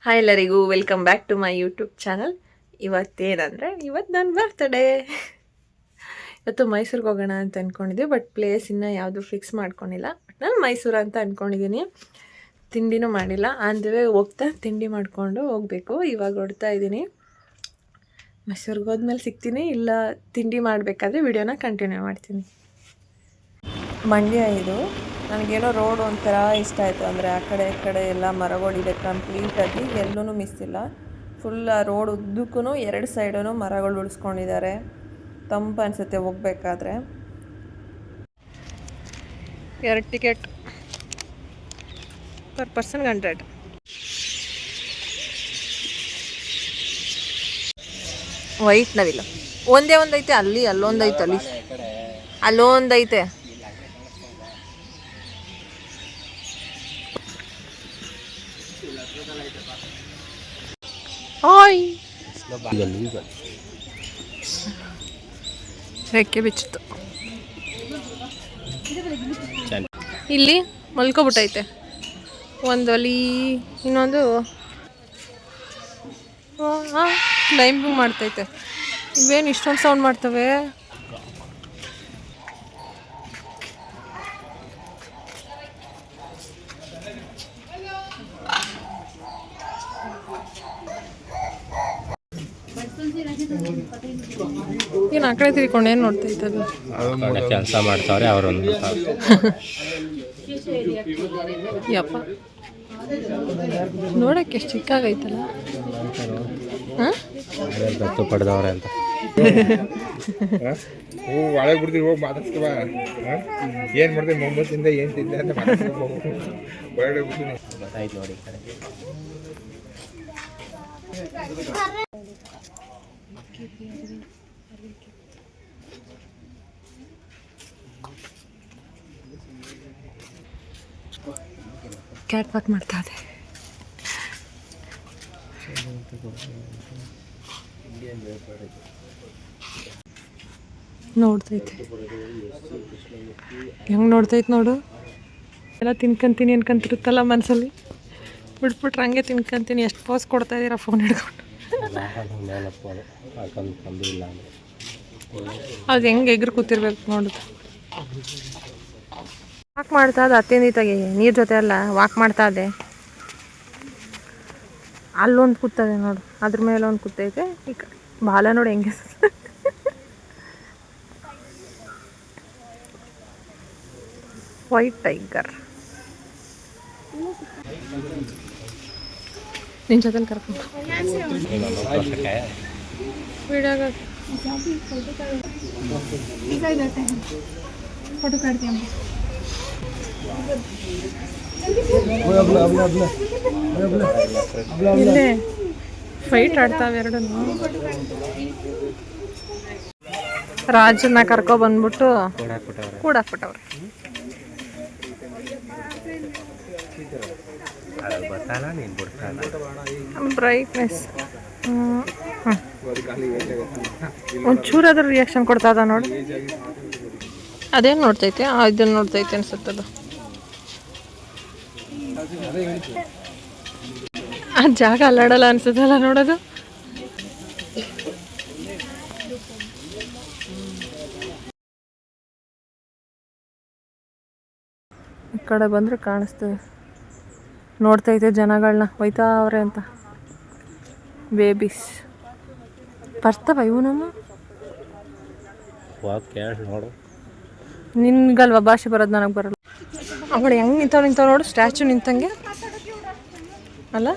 Hi ಎಲ್ಲರಿಗೂ welcome back to my YouTube channel. ಇವತ್ತೇನಂದರೆ ಇವತ್ತು ನನ್ನ ಬರ್ತ್ಡೇ. ಇವತ್ತು ಮೈಸೂರಿಗೆ ಹೋಗೋಣ ಅಂತ ಅಂದ್ಕೊಂಡಿದ್ದೆ, ಬಟ್ ಪ್ಲೇಸ್ ಇನ್ನೂ ಯಾವುದು ಫಿಕ್ಸ್ ಮಾಡ್ಕೊಂಡಿಲ್ಲ. ನಾನು ಮೈಸೂರು ಅಂತ ಅಂದ್ಕೊಂಡಿದ್ದೀನಿ. ತಿಂಡಿನೂ ಮಾಡಿಲ್ಲ, ಅಂದವೇ ಹೋಗ್ತಾ ತಿಂಡಿ ಮಾಡಿಕೊಂಡು ಹೋಗಬೇಕು. ಇವಾಗ ಹೊಡ್ತಾ ಇದ್ದೀನಿ. ಮೈಸೂರಿಗೆ ಹೋದ್ಮೇಲೆ ಸಿಗ್ತೀನಿ, ಇಲ್ಲ ತಿಂಡಿ ಮಾಡಬೇಕಾದ್ರೆ ವಿಡಿಯೋನ ಕಂಟಿನ್ಯೂ ಮಾಡ್ತೀನಿ. ಮಂಡ್ಯ ಇದು. ನನಗೇನೋ ರೋಡ್ ಒಂಥರ ಇಷ್ಟ ಆಯಿತು. ಅಂದರೆ ಆ ಕಡೆ ಈ ಕಡೆ ಎಲ್ಲ ಮರಗಳಿದೆ ಕಂಪ್ಲೀಟಾಗಿ, ಎಲ್ಲೂ ಮಿಸ್ ಇಲ್ಲ. ಫುಲ್ ಆ ರೋಡ್ ಉದ್ದಕ್ಕೂ ಎರಡು ಸೈಡೂ ಮರಗಳು ಉಳಿಸ್ಕೊಂಡಿದ್ದಾರೆ. ತಂಪು ಅನಿಸುತ್ತೆ ಹೋಗ್ಬೇಕಾದ್ರೆ. 2 ಟಿಕೆಟ್ ಪರ್ ಪರ್ಸನ್ 100. ವೈಟ್ ನವಿಲ್ಲ ಒಂದೇ ಒಂದೈತೆ, ಅಲ್ಲೊಂದೈತೆ, ಅಲ್ಲೊಂದೈತೆ. ಹಾಯ್, ರೆಕ್ಕೆ ಬಿಚ್ಚಿತ್ತು. ಇಲ್ಲಿ ಮಲ್ಕೊಬಿಟ್ಟೈತೆ ಒಂದು ಅಲ್ಲಿ, ಇನ್ನೊಂದು ಕ್ಲೈಂಬಿಂಗ್ ಮಾಡ್ತೈತೆ. ಇವೇನು ಇಷ್ಟೊಂದು ಸೌಂಡ್ ಮಾಡ್ತವೆ? ಏನು ಆ ಕಡೆ ತಿರ್ಕೊಂಡು ಏನು ನೋಡ್ತೈತೆ? ಅದು ಕೆಲಸ ಮಾಡ್ತಾವ್ರೆ ಅವರೊಂದು. ಯಪ್ಪ, ನೋಡಕ್ಕೆ ಎಷ್ಟು ಚಿಕ್ಕಾಗೈತಲ್ಲ. ದತ್ತು ಪಡೆದವ್ರೆ ಅಂತ ಒಳಗೆ ಬಿಡ್ತೀವಿ, ಹೋಗಿ ಮಾತಾಡ್ಸ್ಕೊ. ಏನು ಮಾಡ್ತೀವಿ ಮೊಮ್ಮತ್ತಿಂದ ಏನು ತಿಂದೆ ಅಂತ ಮಾತಾಡ್ಸ್ಕೊ. ಒಳಗಡೆ ಬಿಡ್ತೀನಿ. ಗೊತ್ತಾಯ್ತು ನೋಡಿ. ಕ್ಯಾಟ್ ವಾಕ್ ಮಾಡ್ತಾ ಇದೆ. ನೋಡ್ತೈತೆ, ಹೆಂಗೆ ನೋಡ್ತೈತೆ ನೋಡು. ಎಲ್ಲ ತಿನ್ಕೊಂತೀನಿ ಅನ್ಕೊಂತಿರುತ್ತಲ್ಲ ಮನಸ್ಸಲ್ಲಿ, ಬಿಟ್ಬಿಟ್ರೆ ಹಂಗೆ ತಿನ್ಕೊಂತೀನಿ. ಎಷ್ಟು ಪೋಸ್ ಕೊಡ್ತಾ ಇದ್ದೀರಾ ಫೋನ್ ಹಿಡ್ಕೊಂಡು? ಅದು ಹೆಂಗೆ ಎಗ್ರು ಕೂತಿರ್ಬೇಕು ನೋಡುದು. ವಾಕ್ ಮಾಡ್ತಾ ಇದೆ, ಅತ್ಯಂದಿತಾಗಿ ನೀರು ಜೊತೆ ಅಲ್ಲ ವಾಕ್ ಮಾಡ್ತಾ ಇದೆ. ಅಲ್ಲೊಂದು ಕೂತದೆ ನೋಡು, ಅದ್ರ ಮೇಲೆ ಒಂದು ಕೂತೈತೆ. ಈ ಕಡೆ ಬಾಲ ನೋಡಿ ಹೆಂಗೆ. ವೈಟ್ ಟೈಗರ್ ನಿನ್ನ ಜೊತೆಲಿ ಕರ್ಕೊಂಡು ವಿಡಿಯೋಗ ಫೋಟೋ ಕಾಡ್ತೀಯ? ಇಲ್ಲೇ ಫೈಟ್ ಆಡ್ತಾವೆ ಎರಡೂ. ರಾಜನ್ನ ಕರ್ಕೊ ಬಂದ್ಬಿಟ್ಟು ಕೂಡಾಕ್ಬಿಟ್ಟವ್ರೆ. ಬ್ರೈಟ್ನೆಸ್ ಒಂಚೂರಾದ್ರೂ ರಿಯಾಕ್ಷನ್ ಕೊಡ್ತಾ ಇದ್ದ ನೋಡಿ. ಅದೇನು ನೋಡ್ತೈತೆ? ಇದನ್ನು ನೋಡ್ತೈತೆ ಅನ್ಸುತ್ತದು. ಆ ಜಾಗ ಅಲ್ಲಾಡಲ್ಲ ಅನ್ಸುತ್ತಲ್ಲ ನೋಡೋದು. ಈ ಕಡೆ ಬಂದರೆ ಕಾಣಿಸ್ತದೆ. ನೋಡ್ತೈತೆ ಜನಗಳನ್ನ ಹೋಯ್ತಾ ಅವ್ರೆ ಅಂತ. ಬೇಬೀಸ್ ಬರ್ತವ ಇವು. ನಮ್ಮ ನೋಡು, ನಿನ್ಗಲ್ವ ಭಾಷೆ ಬರೋದು, ನನಗೆ ಬರಲ್ಲ. ಅವಳು ಹೆಂಗೆ ನಿಂತವ್ ನೋಡು, ಸ್ಟ್ಯಾಚು ನಿಂತಂಗೆ ಅಲ್ಲ.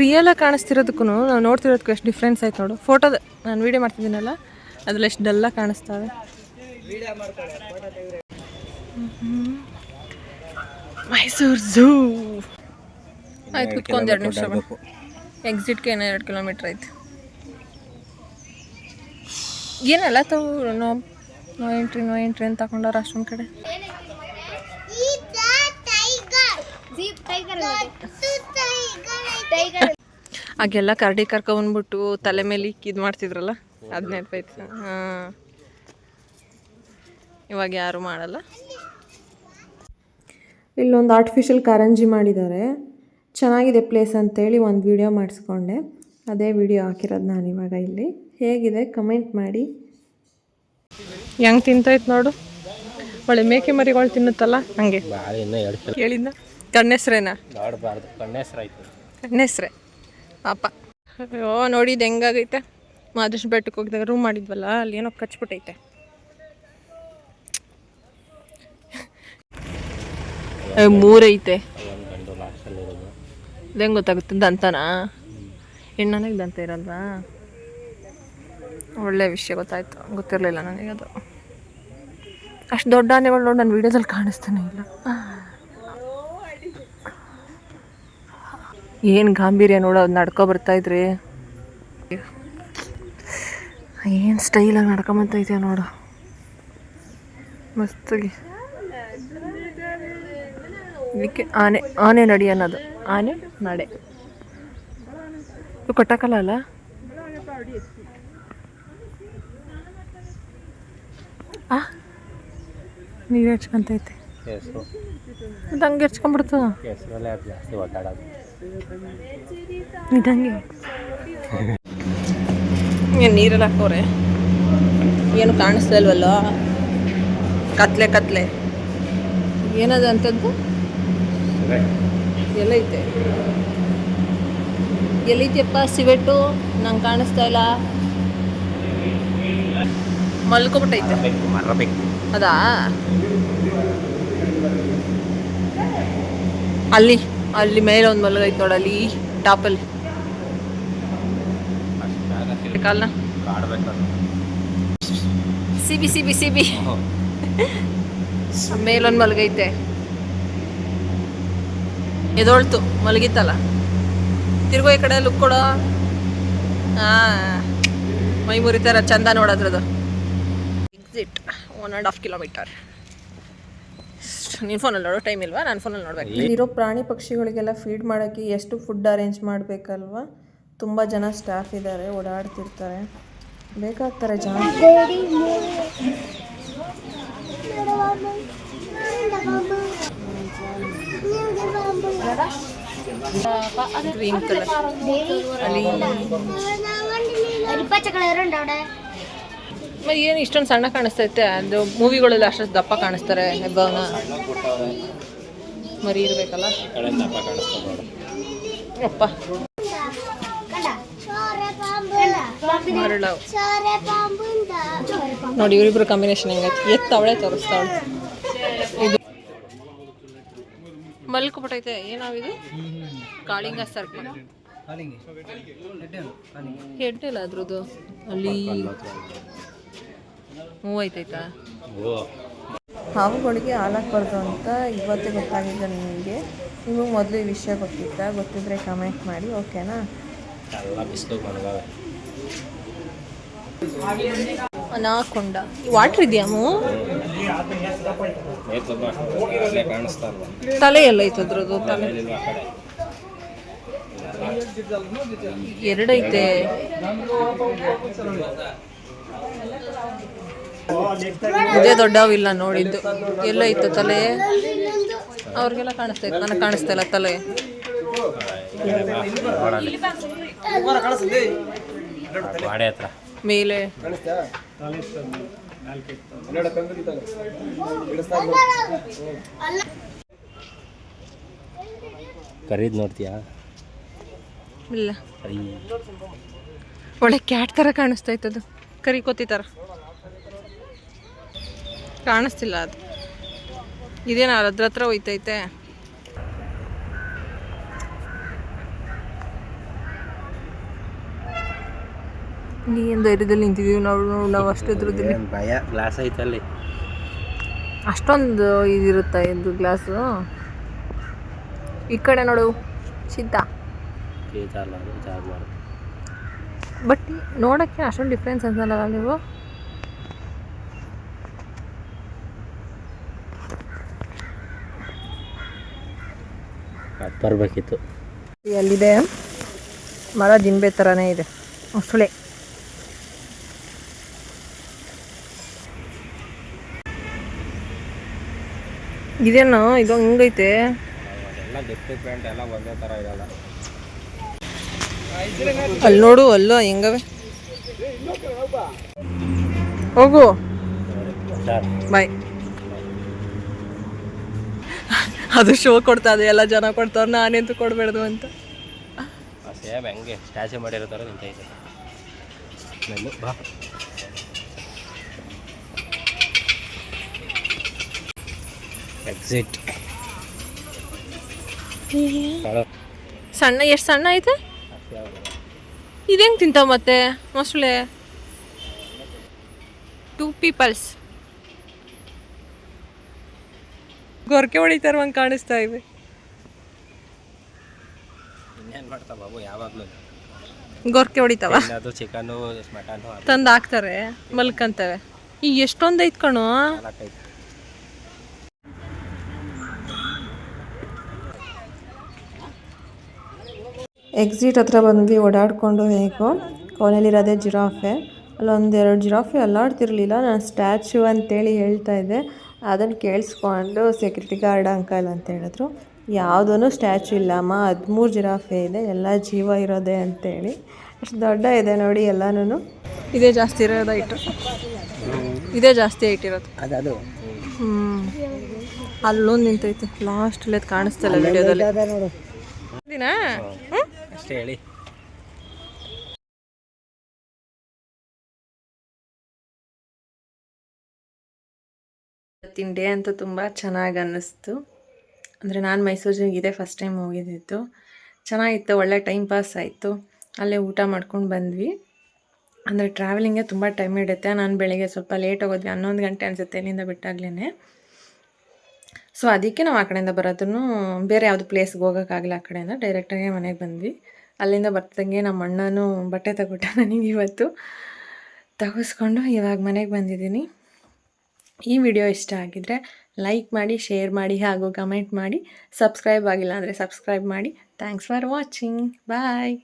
ರಿಯಲಾಗಿ ಕಾಣಿಸ್ತಿರೋದಕ್ಕೂ ನಾವು ನೋಡ್ತಿರೋದಕ್ಕೂ ಎಷ್ಟು ಡಿಫ್ರೆನ್ಸ್ ಆಯ್ತು ನೋಡು. ಫೋಟೋದ ನಾನು ವೀಡಿಯೋ ಮಾಡ್ತಿದ್ದೀನಲ್ಲ, ಅದ್ರಲ್ಲಿ ಎಷ್ಟು ಡಲ್ಲಾಗಿ ಕಾಣಿಸ್ತಾವೆ. ಮೈಸೂರು ಝೂ ಆಯ್ತು, ಕುತ್ಕೊಂಡು 2 ನಿಮಿಷ. ಎಕ್ಸಿಟ್ಗೆ ಏನೋ 2 ಕಿಲೋಮೀಟ್ರ್ ಆಯ್ತು. ಏನಲ್ಲ ತಾವು ನೋ ಎಂಟ್ರಿ ಅಂತ ತಗೊಂಡವ್ರು ಅಷ್ಟೊಂದು ಕಡೆ. ಆಗೆಲ್ಲ ಕರಡಿ ಕರ್ಕೊಂಡ್ಬಂದ್ಬಿಟ್ಟು ತಲೆ ಮೇಲೆ ಇದು ಮಾಡ್ತಿದ್ರಲ್ಲ, ಅದು ನೆನಪೈತೆ. ಹಾಂ, ಇವಾಗ ಯಾರು ಮಾಡಲ್ಲ. ಇಲ್ಲೊಂದು ಆರ್ಟಿಫಿಷಿಯಲ್ ಕಾರಂಜಿ ಮಾಡಿದ್ದಾರೆ, ಚೆನ್ನಾಗಿದೆ ಪ್ಲೇಸ್ ಅಂತೇಳಿ ಒಂದು ವಿಡಿಯೋ ಮಾಡಿಸ್ಕೊಂಡೆ. ಅದೇ ವಿಡಿಯೋ ಹಾಕಿರೋದು ನಾನು ಇವಾಗ ಇಲ್ಲಿ. ಹೇಗಿದೆ ಕಮೆಂಟ್ ಮಾಡಿ. ಹೆಂಗೆ ತಿಂತೈತೆ ನೋಡು, ಒಳ್ಳೆ ಮೇಕೆ ಮರಿಗಳು ತಿನ್ನುತ್ತಲ್ಲ ಹಂಗೆ. ಬಾಳೆ ಇನ್ನೂ 2 ಕಿಲೋ ಕೇಳಿದ್ನ ಕಣ್ಣೆಸ್ರೇನಾ? ನೋಡಬಾರ್ದು, ಕಣ್ಣೆಸ್ರು ಆಯ್ತು. ಕಣ್ಣೆಸ್ರೆ ಪಾಪ. ಅಯ್ಯೋ ನೋಡಿದ್ದು ಹೆಂಗಾಗೈತೆ. ಮಾದೇಶ್ ಬೆಟ್ಟಕ್ಕೆ ಹೋಗಿದಾಗ ರೂಮ್ ಮಾಡಿದ್ವಲ್ಲ, ಅಲ್ಲಿ ಏನೋ ಕಚ್ಬಿಟ್ಟೈತೆ. ಮೂರೈತೆ. ಒಂದು ಗಂಡು ಲಾಸ್ಟಲ್ಲಿ ಇರೋದು. ಇದು ಹೆಂಗೆ ಗೊತ್ತಾಗುತ್ತೆ? ದಂತನಾ? ಹೆಣ್ಣನಿಗೆ ದಂತ ಇರಲ್ವಾ? ಒಳ್ಳೆ ವಿಷಯ ಗೊತ್ತಾಯ್ತು, ಗೊತ್ತಿರಲಿಲ್ಲ ನನಗೆ ಅದು. ಅಷ್ಟು ದೊಡ್ಡ ಆನೆಗಳು ನೋಡಿ ನನ್ನ ವೀಡಿಯೋದಲ್ಲಿ ಕಾಣಿಸ್ತಾನೆ ಇಲ್ಲ. ಏನು ಗಾಂಭೀರ್ಯ ನೋಡು, ಅದು ನಡ್ಕೊ ಬರ್ತಾಯಿದ್ರಿ. ಏನು ಸ್ಟೈಲಾಗಿ ನಡ್ಕೊಂಬರ್ತೈತೆ ನೋಡು, ಮಸ್ತಾಗಿ. ಇದಕ್ಕೆ ಆನೆ ನಡಿ ಅನ್ನೋದು, ಆನೆ ನಡೆ. ಇದು ಕೊಟ್ಟಕ್ಕಲ್ಲ ಅಲ್ಲ? ನೀರು ಹೆಚ್ಕೊಂತೈತೆ. ಕೇಸರು ಅದು ಹಂಗೆ ಹೆಚ್ಕೊಂಡ್ಬಿಡ್ತು. ಕೇಸರಲ್ಲೇ ಅದು ಜಾಸ್ತಿ ಒದ್ದಾಡೋದು. ಇದಂಗೆ ನೀರಲ್ಲಿ ಹಾಕೋರೆ ಏನು ಕಾಣಿಸ್ತಾ ಇಲ್ವಲ್ಲ. ಕತ್ಲೆ ಕತ್ಲೆ ಏನದು ಅಂಥದ್ದು? ಎಲ್ಲೈತೆ ಎಲ್ಲೈತೆಪ್ಪ ಸಿವೆಟ್ಟು? ನಂಗೆ ಕಾಣಿಸ್ತಾ ಇಲ್ಲ. ಮಲ್ಕೊಬಿಟ್ಟೈತೆ. ಮರಬೇಕು. ಅದಾ ಅಲ್ಲಿ ಅಲ್ಲಿ ಮೇಲೆ ಒಂದು ಮಲಗೈತೆ ನೋಡಲ್ಲಿ ಟಾಪಲ್ಲಿ. ಕಾಲನ ಸಿಬಿ ಸಿಬಿ ಸಿಬಿ ಮೇಲೊಂದು ಮಲಗೈತೆ. ಎದೋಳ್ತು, ಮಲಗಿತ್ತಲ್ಲ. ತಿರ್ಗೋ ಈ ಕಡೆ ಲುಕ್ ಕೊಡೋ. ಮೈ ಮುರಿತಾರ ಚಂದ ನೋಡೋದ್ರದ್ದು. Exit 1.5 kilometre. ನಿನ್ನ ಫೋನಲ್ಲಿ ನೋಡೋ ಟೈಮ್ ಇಲ್ವಾ? ನನ್ನ ಫೋನಲ್ಲಿ ನೋಡ್ಬೇಕು. ಇಲ್ಲಿರೋ ಪ್ರಾಣಿ ಪಕ್ಷಿಗಳಿಗೆಲ್ಲ ಫೀಡ್ ಮಾಡೋಕ್ಕೆ ಎಷ್ಟು ಫುಡ್ ಅರೇಂಜ್ ಮಾಡಬೇಕಲ್ವಾ? ತುಂಬ ಜನ ಸ್ಟಾಫ್ ಇದ್ದಾರೆ, ಓಡಾಡ್ತಿರ್ತಾರೆ, ಬೇಕಾಗ್ತಾರೆ ಜನ. ಗ್ರೀನ್ ಕಲರ್ ಅಲ್ಲಿ ಏನು ಇಷ್ಟೊಂದು ಸಣ್ಣ ಕಾಣಿಸ್ತೈತೆ? ಅದು ಮೂವಿಗಳೆಲ್ಲ ಅಷ್ಟು ದಪ್ಪ ಕಾಣಿಸ್ತಾರೆ. ಹೆಬ್ಬವನ ಮರಿ ಇರಬೇಕಲ್ಲ. ಅಪ್ಪ ಮರಳವು ನೋಡಿ, ಇವರಿಬ್ರು ಕಾಂಬಿನೇಷನ್ ಹೆಂಗೈತೆ. ಎತ್ತವಳೆ ತೋರಿಸ್ತಾವಳೆ. ಇದು ಮಲ್ಕೊಬಿಟ್ಟೈತೆ. ಏನಾವಿದು? ಕಾಳಿಂಗ ಸರ್ಪ. ಹೆಡ್ಡಿಲ್ಲ ಅದ್ರದ್ದು. ಅಲ್ಲಿ ಮೂವೈತೈತಾ? ಹಾವುಗಳಿಗೆ ಹಾಲಾಕ್ಬಾರ್ದು ಅಂತ ಇವತ್ತೇ ಗೊತ್ತಾಗಿದೆ ನಿಮಗೆ. ನಿಮಗೆ ಮೊದಲು ಈ ವಿಷಯ ಗೊತ್ತಿತ್ತಾ? ಗೊತ್ತಿದ್ರೆ ಕಮೆಂಟ್ ಮಾಡಿ, ಓಕೆನಾ? ಅನಾಕೊಂಡ ವಾಟರ್ ಇದೆಯಾಮು? ತಲೆ ಎಲ್ಲ ಐತೆ ಅದ್ರದ್ದು. ತಲೆ ಎರಡೈತೆ. ಇದೇ ದೊಡ್ಡವಿಲ್ಲ ನೋಡಿದ್ದು. ಎಲ್ಲೈತೆ ತಲೆ? ಅವ್ರಿಗೆಲ್ಲ ಕಾಣಿಸ್ತೈತೆ, ನನಗೆ ಕಾಣಿಸ್ತಾ ಇಲ್ಲ ತಲೆ. ಮೇಲೆ ಕರೀದ್ ನೋಡ್ತೀಯಾ? ಇಲ್ಲ, ಒಳ್ಳೆ ಕ್ಯಾಟ್ ಥರ ಕಾಣಿಸ್ತೈತದು. ಕರಿಕೋತಿ ಥರ ಕಾಣಿಸ್ತಿಲ್ಲ ಅದು. ಇದೇನ ಅದ್ರ ಹತ್ರ ಹೋಯ್ತೈತೆ. ನೀನು ಧೈರ್ಯದಲ್ಲಿ ನಿಂತಿದ್ದೀವಿ ನಾವು ಅಷ್ಟು ಎದುರದಲ್ಲಿ. ಭಯ. ಗ್ಲಾಸ್ ಐತಲ್ಲಿ. ಅಷ್ಟೊಂದು ಇದಿರುತ್ತಾ ಇದು ಗ್ಲಾಸು? ಈ ಕಡೆ ನೋಡು ಸಿದ್ಧ. ಬಟ್ ನೋಡೋಕ್ಕೆ ಅಷ್ಟೊಂದು ಡಿಫ್ರೆನ್ಸ್ ಅನ್ಸಲ್ಲ ನೀವು? ಬರಬೇಕಿತ್ತು. ಅಲ್ಲಿದೆ ಮರ, ದಿಂಬೆ ಥರನೇ ಇದೆ, ಮೊಸಳೆ. ಇದೇನು ಇದು ಹಿಂಗೈತೆ? ಎಲ್ಲ ಡಿಫ್ರೆಂಟ್ ಎಲ್ಲ ಒಂದೇ ಥರ ಇರಲ್ಲ. ಅಲ್ಲಿ ನೋಡು ಅಲ್ಲೋ ಹೆಂಗವೆ. ಹೋಗು ಸರ್ ಬಾಯ್. ಅದು ಶೋ ಕೊಡ್ತಾ ಇದೆ, ಎಲ್ಲ ಜನ ಕೊಡ್ತಾವ್ರು, ನಾನೆಂತೂ ಕೊಡಬೇಡ್ದು ಅಂತ. ಸೇಮ್ ಹೆಂಗೆ ಸ್ಟ್ಯಾಚು ಮಾಡಿರೋ ಥರ ನಿಂತೈತೆ. ಮೆಲ್ಲು ಬಾ. ಎಕ್ಸಿಟ್. ಸಣ್ಣ ಎಷ್ಟು ಸಣ್ಣ ಐತೆ ಇದು, ಹೆಂಗೆ ತಿಂತಾವ ಮತ್ತೆ ಮೊಸಳೆ? 2 ಪೀಪಲ್ಸ್ ಗೊರಕೆ ಹೊಡಿತಾರ ಕಾಣಿಸ್ತಾ ಇವೆ. ಇನ್ನೇನು ಮಾಡ್ತಾ ಬಾಬು, ಯಾವಾಗಲೂ ಗೊರಕೆ ಹೊಡಿತಾವ, ಅದು ಚಿಕನ್ನು ಮಟನ್ನು ತಂದು ಹಾಕ್ತಾರೆ, ಮಲ್ಕಂತವೆ. ಈಗ ಎಷ್ಟೊಂದು ಐತ್ ಕಣೋ. ಹಾಕೈತೆ. ಎಕ್ಸಿಟ್ ಹತ್ರ ಬಂದ್ವಿ ಓಡಾಡಿಕೊಂಡು. ಹೇಗೋ ಕೊನೆಯಲ್ಲಿರೋದೇ ಜಿರಾಫೆ. ಅಲ್ಲೊಂದೆರಡು ಜಿರಾಫೆ ಅಲ್ಲಾಡ್ತಿರ್ಲಿಲ್ಲ. ನಾನು ಸ್ಟ್ಯಾಚ್ಯೂ ಅಂತೇಳಿ ಹೇಳ್ತಾ ಇದ್ದೆ, ಅದನ್ನು ಕೇಳಿಸ್ಕೊಂಡು ಸೆಕ್ಯೂರಿಟಿ ಗಾರ್ಡ್ ಅಂಕಲ್ ಅಂತ ಹೇಳಿದ್ರು, ಯಾವುದೂ ಸ್ಟ್ಯಾಚ್ಯೂ ಇಲ್ಲಮ್ಮ, 13 ಜಿರಾಫೆ ಇದೆ, ಎಲ್ಲ ಜೀವ ಇರೋದೆ ಅಂತೇಳಿ. ಅಷ್ಟು ದೊಡ್ಡ ಇದೆ ನೋಡಿ ಎಲ್ಲನೂ. ಇದೇ ಜಾಸ್ತಿ ಇರೋದು ಐಟು, ಇದೇ ಜಾಸ್ತಿ ಐಟ್ ಇರೋದು. ಅದು ಅಲ್ಲೊಂದು ನಿಂತೈತೆ ಲಾಸ್ಟಲ್ಲಿ, ಅದು ಕಾಣಿಸ್ತಲ್ಲ ವಿಡಿಯೋದಲ್ಲಿ. ದಿನಾ ಅಷ್ಟೇ ಹೇಳಿ. ಇವತ್ತಿನ ಡೇ ಅಂತೂ ತುಂಬ ಚೆನ್ನಾಗಿ ಅನ್ನಿಸ್ತು. ಅಂದರೆ ನಾನು ಮೈಸೂರಿಗೆ ಇದೇ ಫಸ್ಟ್ ಟೈಮ್ ಹೋಗಿದ್ದಿತ್ತು. ಚೆನ್ನಾಗಿತ್ತು, ಒಳ್ಳೆ ಟೈಮ್ ಪಾಸ್ ಆಯಿತು. ಅಲ್ಲೇ ಊಟ ಮಾಡ್ಕೊಂಡು ಬಂದ್ವಿ. ಅಂದರೆ ಟ್ರಾವೆಲಿಂಗೇ ತುಂಬ ಟೈಮ್ ಹಿಡಿಯುತ್ತೆ. ನಾನು ಬೆಳಿಗ್ಗೆ ಸ್ವಲ್ಪ ಲೇಟ್ ಹೋಗೋದ್ವಿ, 11 ಗಂಟೆ ಅನಿಸುತ್ತೆ ಇಲ್ಲಿಂದ ಬಿಟ್ಟಾಗ್ಲೇ. ಸೊ ಅದಕ್ಕೆ ನಾವು ಆ ಕಡೆಯಿಂದ ಬರೋದನ್ನು ಬೇರೆ ಯಾವುದು ಪ್ಲೇಸ್ಗೆ ಹೋಗೋಕ್ಕಾಗಲ್ಲ. ಆ ಕಡೆಯಿಂದ ಡೈರೆಕ್ಟಾಗಿ ಮನೆಗೆ ಬಂದ್ವಿ. ಅಲ್ಲಿಂದ ಬರ್ದಂಗೆ ನಮ್ಮ ಅಣ್ಣನೂ ಬಟ್ಟೆ ತಗೊಟ್ಟ ನನಗೆ ಇವತ್ತು. ತೆಗೆಸ್ಕೊಂಡು ಇವಾಗ ಮನೆಗೆ ಬಂದಿದ್ದೀನಿ. ಈ ವಿಡಿಯೋ ಇಷ್ಟ ಆಗಿದ್ದರೆ ಲೈಕ್ ಮಾಡಿ, ಶೇರ್ ಮಾಡಿ, ಹಾಗೂ ಕಮೆಂಟ್ ಮಾಡಿ. ಸಬ್ಸ್ಕ್ರೈಬ್ ಆಗಿಲ್ಲ ಅಂದರೆ ಸಬ್ಸ್ಕ್ರೈಬ್ ಮಾಡಿ. Thanks for watching. ಬಾಯ್.